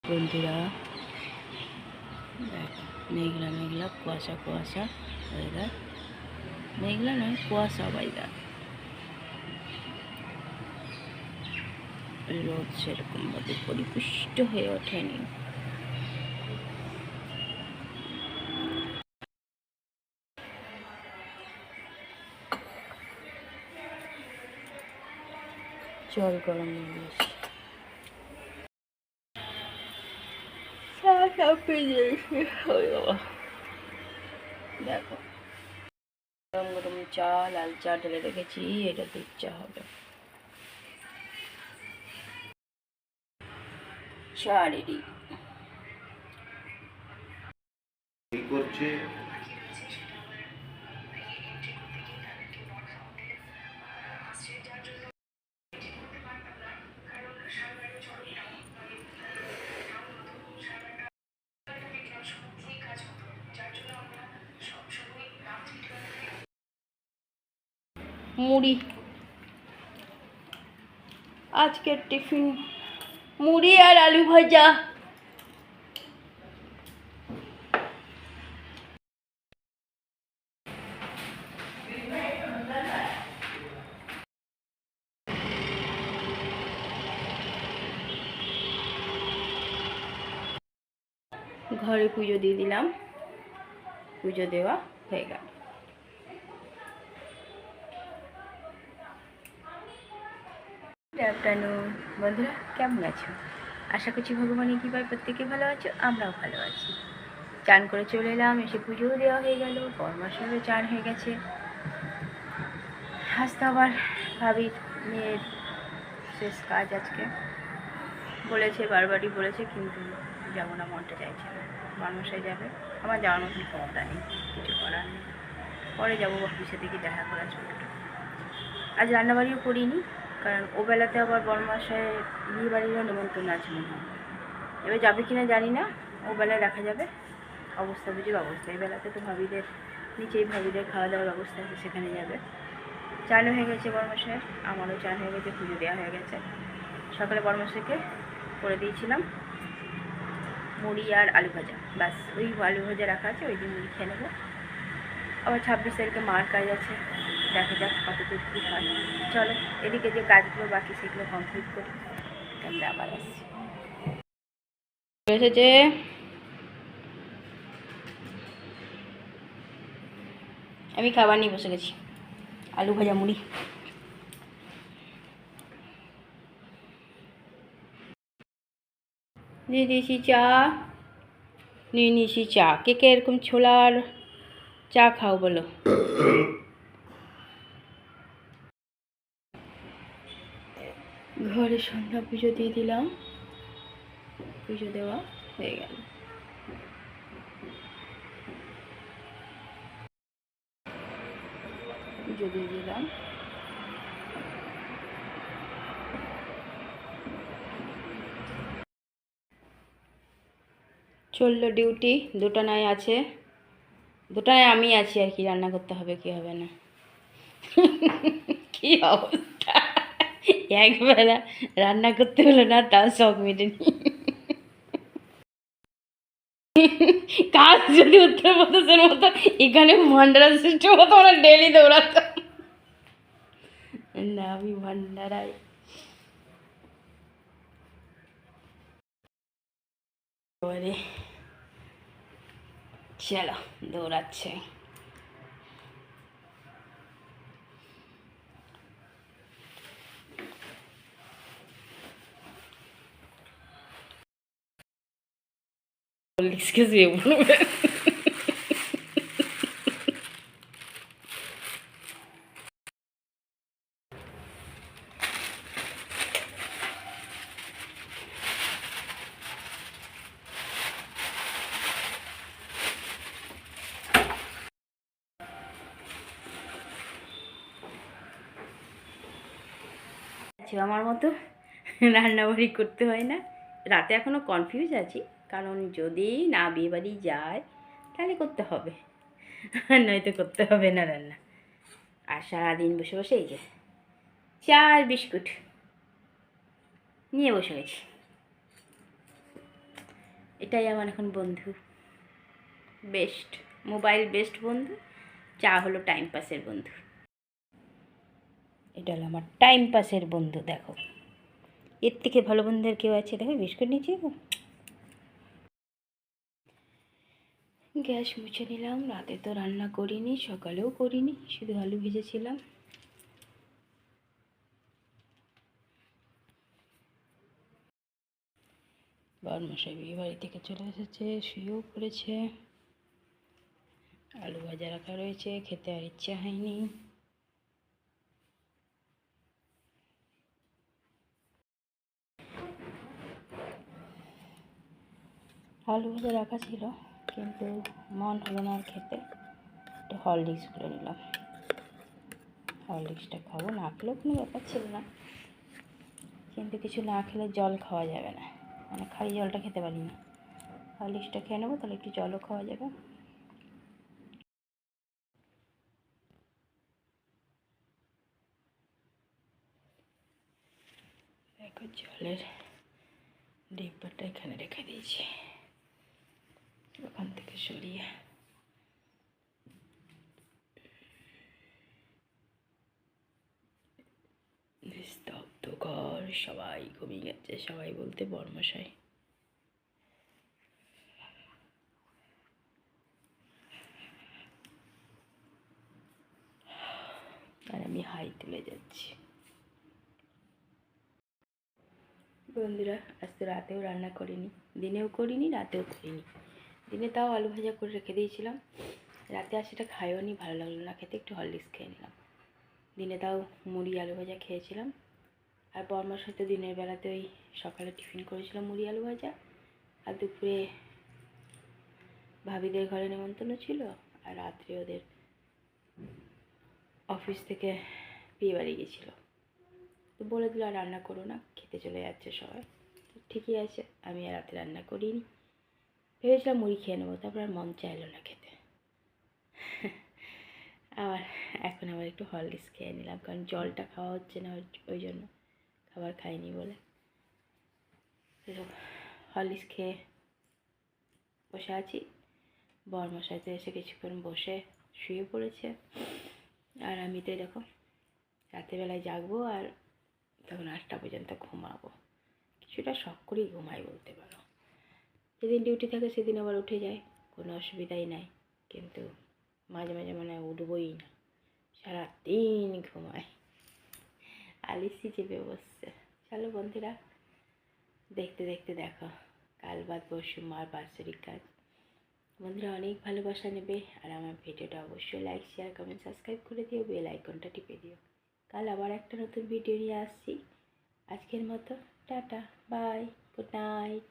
বন্ধুরা দেখো, মেঘলা মেঘলা কুয়াশা কুয়াশা ওয়েদার, মেঘলা নয় কুয়াশা ওয়েদার, রোদ সেরকমভাবে পরিপুষ্ট হয়ে ওঠেনি। জল গরম নিয়ে বেশি দেখো, গরম গরম চা, লাল চা ঢেলে রেখেছি, এটা দুধ চা হবে। চা রেডি। কি করছে? মুড়ি, আজকের টিফিন মুড়ি আর আলু ভাজা। ঘরে পুজো দিয়ে দিলাম, পুজো দেওয়া হয়ে গেল। আফটারনুন বন্ধুরা, কেমন আছো? আশা করছি ভগবানের কৃপায় প্রত্যেকে ভালো আছো, আমরাও ভালো আছি। চান করে চলে এলাম, এসে পুজোও দেওয়া হয়ে গেল, বরমাসেরও চান হয়ে গেছে। আজ তো আবার ভাবির মেয়ের শেষ কাজ আজকে, বলেছে বারবারই বলেছে, কিন্তু যাবো না, মনটা চাইছে না। বরমাসায় যাবে, আমার যাওয়ার মতন ক্ষমতা নেই, কিছু করার নেই। পরে যাবো বাপির সাথে কি দেখা করার জন্য। আজ রান্নাবাড়িও করিনি, কারণ ও বেলাতে আবার বরমাসায় বিয়ে বাড়িরও নিমন্ত্রণ আছে মনে হয়। এবার যাবে কিনা জানি না, ও বেলায় দেখা যাবে, অবস্থা বুঝে ব্যবস্থা। এই বেলাতে তো ভাবিদের নিচেই ভাবিদের খাওয়া দাওয়ার ব্যবস্থা আছে, সেখানে যাবে। চানও হয়ে গেছে বরমাসায়, আমারও চান হয়ে গেছে, পুজো দেওয়া হয়ে গেছে। সকালে বরমাসাইকে করে দিয়েছিলাম মুড়ি আর আলু ভাজা, ব্যাস ওই আলু ভাজা রাখা আছে, ওই দিন মুড়ি খেয়ে নেবো। আবার 26 তারিখে মার কাজ আছে, দেখা যাক কতদূর কী হয়। চলো, এদিকে যে কাজগুলো বাকি সেগুলো কমপ্লিট করি, তারপরে আবার আসছি। এসেছে আমি খাবার নিয়ে বসে গেছি, আলু ভাজা মুড়ি। দিয়ে দিয়েছি চা, নিয়ে নিয়েছি চা। কে কে এরকম ছোলার চা খাও বলো? ঘরে সন্ধ্যা পুজো দিয়ে দিলাম, পুজো দেওয়া হয়ে গেল। পুজো দিয়ে দিলাম, চললো ডিউটি। দুটানায় আছে, দুটানায় আমি আছি আর কি, রান্না করতে হবে কি হবে না। কি অবস্থা, একবেলা রান্না করতে হলো না, তাও শখ মেটেনি। কাজ যদি উত্তরপ্রদেশের মতো এখানে ভান্ডারা সিস্টেম হতো, আমরা ডেলি দৌড়াতাম। না, আমি ভান্ডারায় চলো দৌড়াচ্ছে। এক্সকিউজ মি বলবে। আমার মতো রান্নাবাড়ি করতে হয় না, রাতে এখনও কনফিউজ আছি, কারণ যদি না বিয়েবাড়ি যায় তাহলে করতে হবে, নয়তো করতে হবে না রান্না। আর সারাদিন বসে বসে এই যে চা আর বিস্কুট নিয়ে বসে গেছি। এটাই আমার এখন বন্ধু, বেস্ট, মোবাইল বেস্ট বন্ধু। চা হলো টাইম পাসের বন্ধু। এটা হলো আমার টাইম পাসের বন্ধু। দেখো, এর থেকে ভালো বন্ধু আর কেউ আছে? দেখো বিস্কুট নিচ্ছি। গ্যাস মুছে নিলাম। রাতে তো রান্না করিনি, সকালেও করিনি, শুধু আলু ভেজেছিলাম। বরমশাই বিয়ে বাড়ি থেকে চলে এসেছে, শুয়েও পড়েছে। আলু ভাজা রাখা রয়েছে, খেতে আর ইচ্ছা হয়নি। আলু ভাজা রাখা ছিল, কিন্তু মন হলো না আর খেতে। একটু হরলিক্স করে নিলাম। হরলিক্সটা খাবো, না খেলেও কোনো ব্যাপার ছিল না, কিন্তু কিছু না খেলে জল খাওয়া যাবে না, মানে খালি জলটা খেতে পারি না। হরলিক্সটা খেয়ে নেবো, তাহলে একটু জলও খাওয়া যাবে। দেখো জলের ডিব্বাটা এখানে রেখে দিয়েছি, ওখান থেকে সরিয়ে। নিস্তব্ধ ঘর, সবাই ঘুমিয়ে গেছে, সবাই বলতে বর্মশাই। আর আমি হাই তুলে যাচ্ছি। বন্ধুরা, আজ তো রাতেও রান্না করিনি, দিনেও করিনি, রাতেও করিনি। দিনে তাও আলু ভাজা করে রেখে দিয়েছিলাম, রাতে আর সেটা খাইও নি, ভালো লাগলো না খেতে, একটু হরলিক্স খেয়ে নিলাম। দিনে তাও মুড়ি আলু ভাজা খেয়েছিলাম। আর বর্মার সাথে দিনের বেলাতে ওই সকালে টিফিন করেছিলাম মুড়ি আলু ভাজা, আর দুপুরে ভাবিদের ঘরে নেমন্তন্ন ছিল, আর রাত্রে ওদের অফিস থেকে বিয়ে বাড়ি গেছিলো। তো বলে দিল আর রান্না করো না, খেতে চলে যাচ্ছে সবাই। তো ঠিকই আছে, আমি আর রাতে রান্না করিনি, ভেবেছিলাম মুড়ি খেয়ে নেবো, তারপর আর মন চাইলো না খেতে। আবার এখন আবার একটু হরলিক্স খেয়ে নিলাম, কারণ জলটা খাওয়া হচ্ছে না, ওই জন্য, খাবার খাইনি বলে। হরলিক্স খেয়ে বসে আছি। বরমশাই তো এসে কিছুক্ষণ বসে শুয়ে পড়েছে, আর আমি তো দেখো রাতেরবেলায় জাগবো, আর তখন 8টা পর্যন্ত ঘুমাবো। কিছুটা শখ করেই ঘুমাই বলতে পারো। যেদিন ডিউটি থাকে সেদিন আবার উঠে যায়, কোনো অসুবিধাই নাই, কিন্তু মাঝে মাঝে মনে হয় উঠবই না, সারাদিন ঘুমাই, আলিসি চেপে বসছে। চলো বন্ধুরা, দেখতে দেখতে দেখো কাল বাদ পরশু মার বাৎসরিক কাজ। বন্ধুরা অনেক ভালোবাসা নেবে, আর আমার ভিডিওটা অবশ্যই লাইক শেয়ার কমেন্ট সাবস্ক্রাইব করে দিও, বেল আইকনটা টিপে দিও। কাল আবার একটা নতুন ভিডিও নিয়ে আসছি। আজকের মতো টাটা, বাই, গুড নাইট।